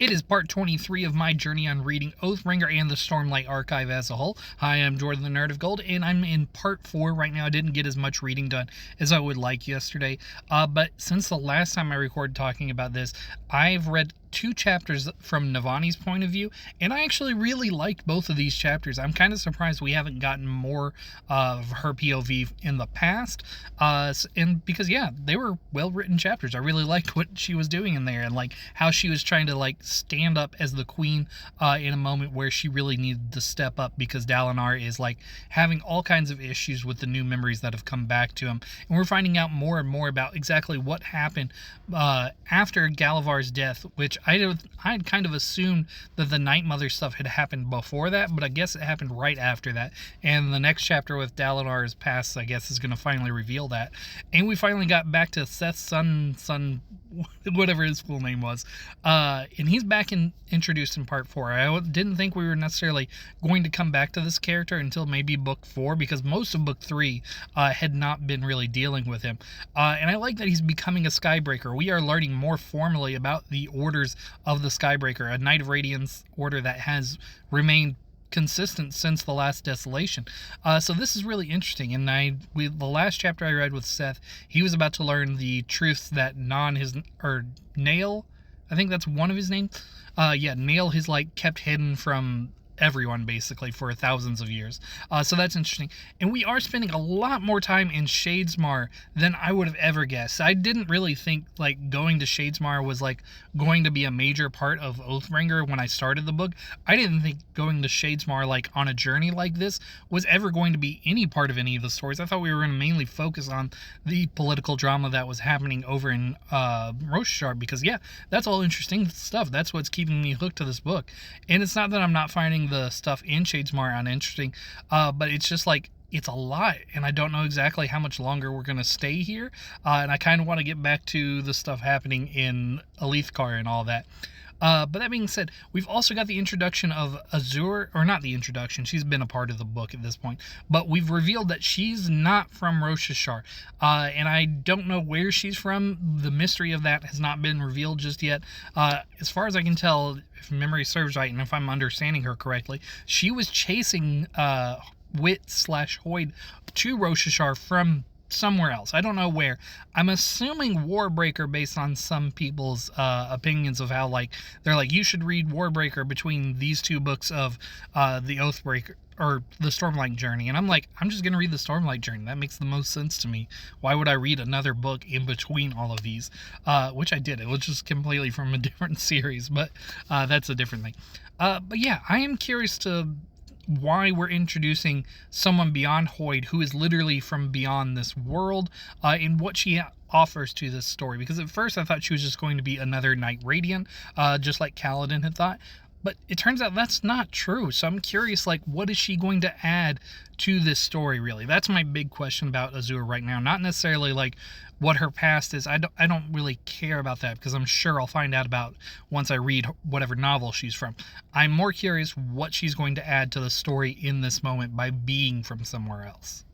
It is part 23 of my journey on reading Oathbringer and the Stormlight archive as a whole. Hi, I'm Jordan the Nerd of Gold, and I'm in part 4 right now. I didn't get as much reading done as I would like yesterday, but since the last time I recorded talking about this, I've read 2 chapters from Navani's point of view, and I actually really liked both of these chapters. I'm kind of surprised we haven't gotten more of her POV in the past, and because, yeah, they were well-written chapters. I really liked what she was doing in there, and like how she was trying to like stand up as the queen in a moment where she really needed to step up, because Dalinar is like having all kinds of issues with the new memories that have come back to him, and we're finding out more and more about exactly what happened after Galavar's death, which I had kind of assumed that the Night Mother stuff had happened before that, but I guess it happened right after that. And the next chapter with Dalinar's past, I guess, is going to finally reveal that. And we finally got back to Seth's son, whatever his full name was. And he's back introduced in part 4. I didn't think we were necessarily going to come back to this character until maybe book 4, because most of book 3 had not been really dealing with him. And I like that he's becoming a Skybreaker. We are learning more formally about the orders of the Skybreaker, a Knight of Radiance order that has remained consistent since the last Desolation. So this is really interesting, and the last chapter I read with Seth, he was about to learn the truths that Nail, I think that's one of his names. Nail has like kept hidden from everyone basically for thousands of years. So that's interesting. And we are spending a lot more time in Shadesmar than I would have ever guessed. I didn't really think like going to Shadesmar was like going to be a major part of Oathbringer when I started the book. I didn't think going to Shadesmar like on a journey like this was ever going to be any part of any of the stories. I thought we were going to mainly focus on the political drama that was happening over in Roshar, because yeah, that's all interesting stuff. That's what's keeping me hooked to this book. And it's not that I'm not finding the stuff in Shadesmar uninteresting, but it's just like it's a lot, and I don't know exactly how much longer we're going to stay here, and I kind of want to get back to the stuff happening in Alethkar and all that. But that being said, we've also got the introduction of Azure, or not the introduction, she's been a part of the book at this point, but we've revealed that she's not from Roshar, and I don't know where she's from. The mystery of that has not been revealed just yet. As far as I can tell, if memory serves right, and if I'm understanding her correctly, she was chasing Wit/Hoyd to Roshar from somewhere else. I don't know where. I'm assuming Warbreaker, based on some people's opinions of how like they're like, you should read Warbreaker between these 2 books of the Oathbreaker or the Stormlight Journey. And I'm like, I'm just gonna read the Stormlight Journey. That makes the most sense to me. Why would I read another book in between all of these? Which I did. It was just completely from a different series, but that's a different thing. But yeah, I am curious to why we're introducing someone beyond Hoyd, who is literally from beyond this world, and what she offers to this story. Because at first I thought she was just going to be another Knight Radiant, just like Kaladin had thought. But it turns out that's not true. So I'm curious, like, what is she going to add to this story, really? That's my big question about Azure right now. Not necessarily, like, what her past is. I don't really care about that, because I'm sure I'll find out about once I read whatever novel she's from. I'm more curious what she's going to add to the story in this moment by being from somewhere else.